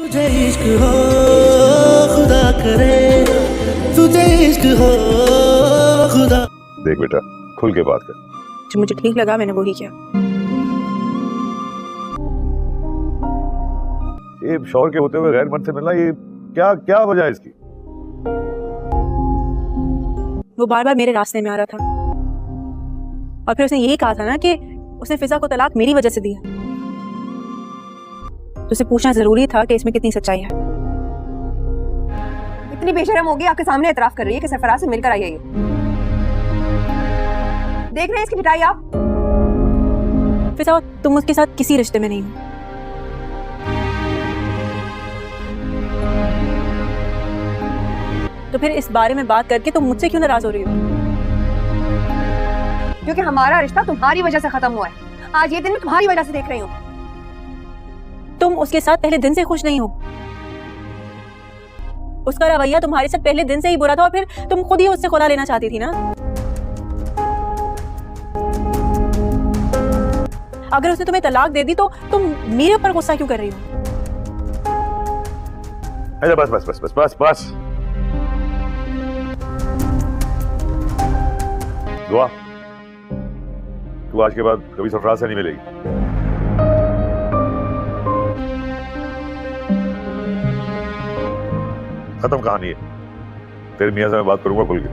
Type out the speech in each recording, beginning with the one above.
तुझे इश्क हो खुदा करे, तुझे इश्क हो खुदा। देख बेटा, खुल के बात कर। जो मुझे ठीक लगा मैंने वही किया। ये शौहर के होते हुए गैर मर्द से मिलना, ये क्या क्या वजह है इसकी? वो बार बार मेरे रास्ते में आ रहा था और फिर उसने यही कहा था ना कि उसने फिजा को तलाक मेरी वजह से दिया। तो उसे पूछना जरूरी था कि इसमें कितनी सच्चाई है। इतनी बेशरम होगी, आपके सामने एतराफ कर रही है कि सरफराज से मिलकर आई है ये। देख रहे हैं इसकी पिटाई आप। फिजा, तुम उसके साथ किसी रिश्ते में नहीं हो। तो फिर इस बारे में बात करके तुम मुझसे क्यों नाराज हो रही हो? क्योंकि हमारा रिश्ता तुम्हारी वजह से खत्म हुआ है। आज ये दिन मैं तुम्हारी वजह से देख रही हूँ। तुम उसके साथ पहले दिन से खुश नहीं हो। उसका रवैया तुम्हारे साथ पहले दिन से ही बुरा था और फिर तुम खुद ही उससे खुला लेना चाहती थी ना। अगर उसने तुम्हें तलाक दे दी तो तुम मेरे ऊपर गुस्सा क्यों कर रही हो? अरे बस बस बस बस बस बस। दुआ, तू आज के बाद कभी सरफराज से नहीं मिलेगी। खत्म कहानी है। तेरे मियां से मैं बात करूंगा खुल के।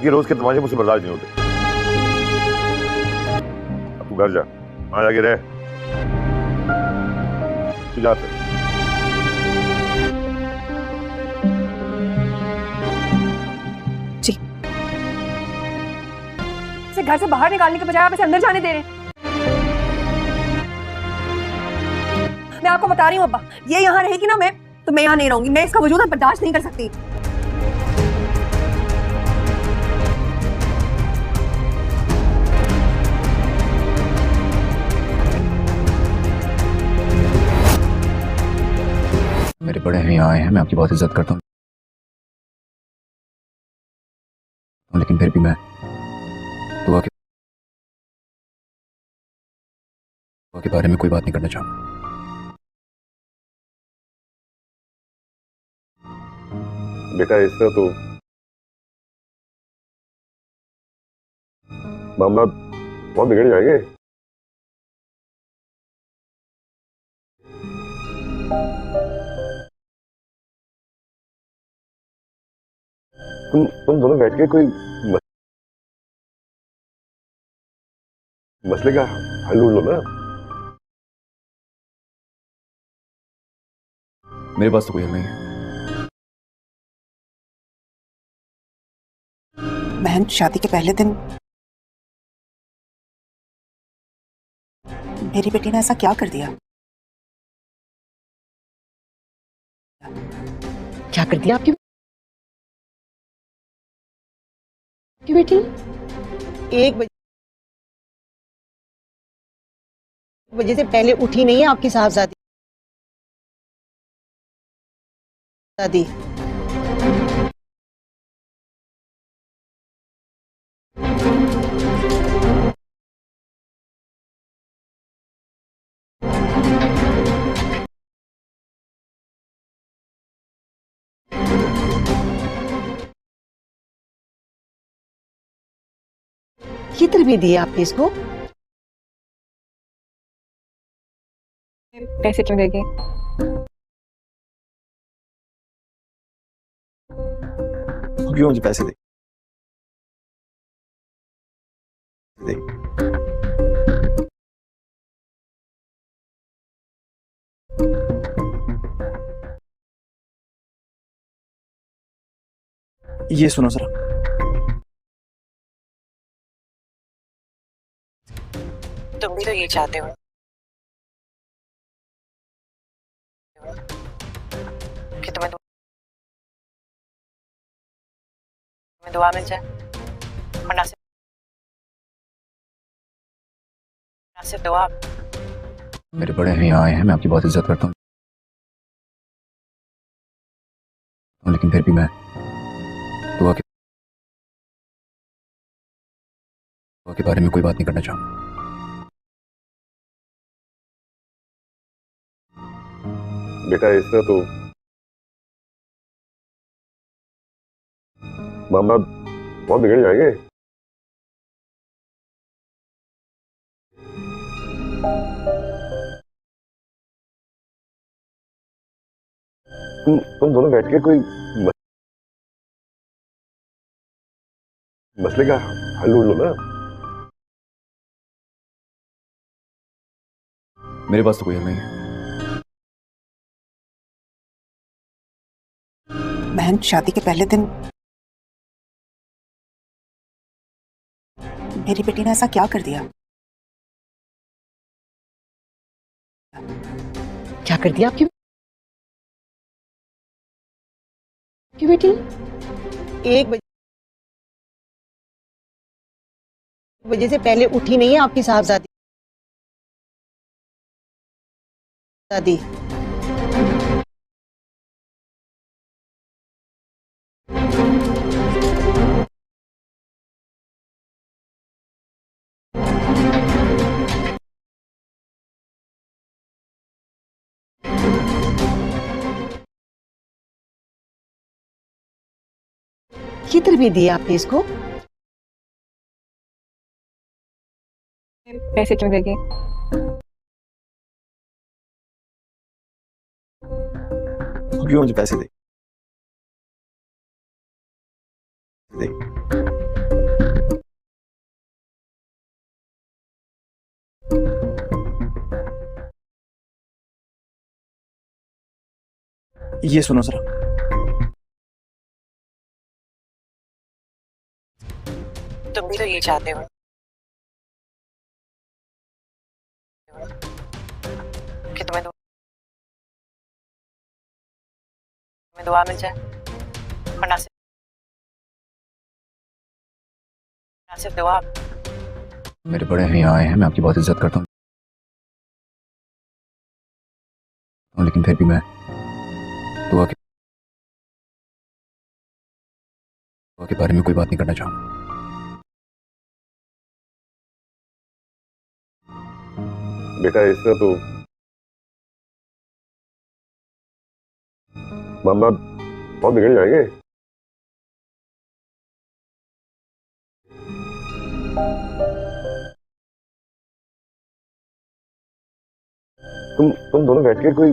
ये रोज के तमाशे मुझसे बर्दाश्त नहीं होते। अब तू घर जा, वहां जाके रह। तू जा फिर। जी, इसे घर से बाहर निकालने के बजाय आप इसे अंदर जाने दे रहे हैं। मैं आपको बता रही हूँ अब्बा, ये यहाँ रहेगी ना, मैं यहाँ नहीं रहूंगी। मैं इसका वजूद बर्दाश्त नहीं कर सकती। मेरे बड़े हैं यहाँ आए हैं, मैं आपकी बहुत इज्जत करता हूँ, लेकिन फिर भी मैं दुआ के बारे में कोई बात नहीं करना चाहूंगा। बेटा इस तरह तो मामला बहुत बिगड़ जाएंगे। तुम दोनों बैठ के कोई मसले का हल ढूंढ लो ना। मेरे पास तो कोई हल नहीं है। बहन, शादी के पहले दिन मेरी बेटी ने ऐसा क्या कर दिया? क्या कर दिया आपकी बेटी? 1 बजे से पहले उठी नहीं है आपकी साहबजादी। ये तरबियत दी है आपने इसको? पैसे क्यों देंगे? क्यों मुझे पैसे दे? ये सुनो जरा। तुम भी तो ये चाहते हो कि तुम्हें दुआ मिल जाए और ना सिर्फ दुआ। मेरे बड़े हैं यहाँ आए हैं, मैं आपकी बहुत इज्जत करता हूँ, लेकिन फिर भी मैं दुआ के बारे में कोई बात नहीं करना चाहूंगा। बेटा इस तरह तो मामला बहुत बिगड़ जाएंगे। तुम दोनों बैठ के कोई मसले का हल ढूंढ लो ना। मेरे पास तो कोई हल नहीं है। बहन शादी के पहले दिन मेरी बेटी ने ऐसा क्या कर दिया? क्या कर दिया आपकी बेटी? 1 बजे से पहले उठी नहीं है आपकी साहबजादी। ये तरबियत दी है आपने इसको? पैसे क्यों देगी? क्यों मुझे पैसे दे? ये सुनो जरा। तुम भी तो ये चाहते हो कि तुम्हें दुआ मिल जाए, और ना सिर्फ दुआ। मेरे बड़े हैं यहाँ आए हैं, मैं आपकी बहुत इज्जत करता हूँ, लेकिन फिर भी मैं दुआ के बारे में कोई बात नहीं करना चाहूँगा। बेटा इस तरह तो मामला बहुत बिगड़ जाएंगे। तुम दोनों बैठ के कोई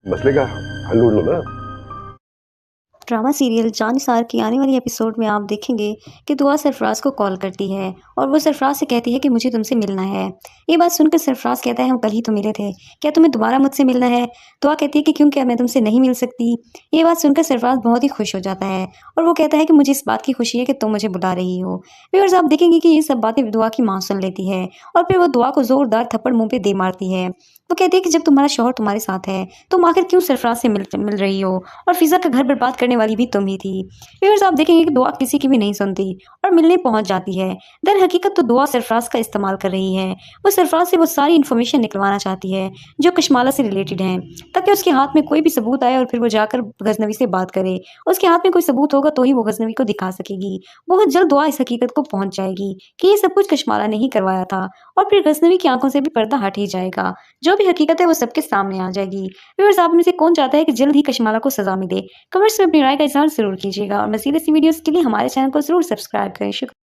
मसले का हल ढूंढ लो ना। ड्रामा सीरियल जानिसार की आने वाली एपिसोड में आप देखेंगे कि दुआ सरफराज को कॉल करती है और वो सरफराज से कहती है कि मुझे तुमसे मिलना है। ये बात सुनकर सरफराज कहता है हम कल ही तो मिले थे, क्या तुम्हें दोबारा मुझसे मिलना है? दुआ कहती है कि क्यों, क्या मैं तुमसे नहीं मिल सकती? ये बात सुनकर सरफराज बहुत ही खुश हो जाता है और वो कहता है कि मुझे इस बात की खुशी है कि तुम मुझे बुला रही हो। व्यूअर्स, आप देखेंगे कि ये सब बातें दुआ की माँ सुन लेती है और फिर वो दुआ को जोरदार थप्पड़ मुँह पे दे मारती है। वो कहती है कि जब तुम्हारा शौहर तुम्हारे साथ है तुम आखिर क्यों सरफराज से मिल रही हो, और फिजा का घर बर्बाद करने वाली भी तुम ही थी। व्यूअर्स, आप देखेंगे कि दुआ किसी की भी नहीं सुनती और मिलने पहुंच जाती है। दर हकीकत तो दुआ सरफराज का इस्तेमाल कर रही है। वो सरफराज से वो सारी इन्फॉर्मेशन निकलवाना चाहती है जो कशमाला से रिलेटेड हैं, ताकि उसके हाथ में कोई भी सबूत आए और फिर वो जाकर गजनवी से बात करे। उसके हाथ में कोई सबूत होगा तो ही वो गजनवी को दिखा सकेगी। बहुत जल्द दुआ इस हकीकत को पहुंच जाएगी कि ये सब कुछ कशमाला ने ही करवाया था और फिर गजनवी की आंखों से भी पर्दा हट ही जाएगा। जो भी हकीकत है वो सबके सामने आ जाएगी। व्यूअर्स, आप में से कौन चाहता है कि जल्द ही कशमाला को सजा मिले? कमेंट्स में अपनी राय का इजहार जरूर कीजिएगा और मज़ीद ऐसी वीडियोस के लिए हमारे चैनल को जरूर सब्सक्राइब करें। शुक्रिया।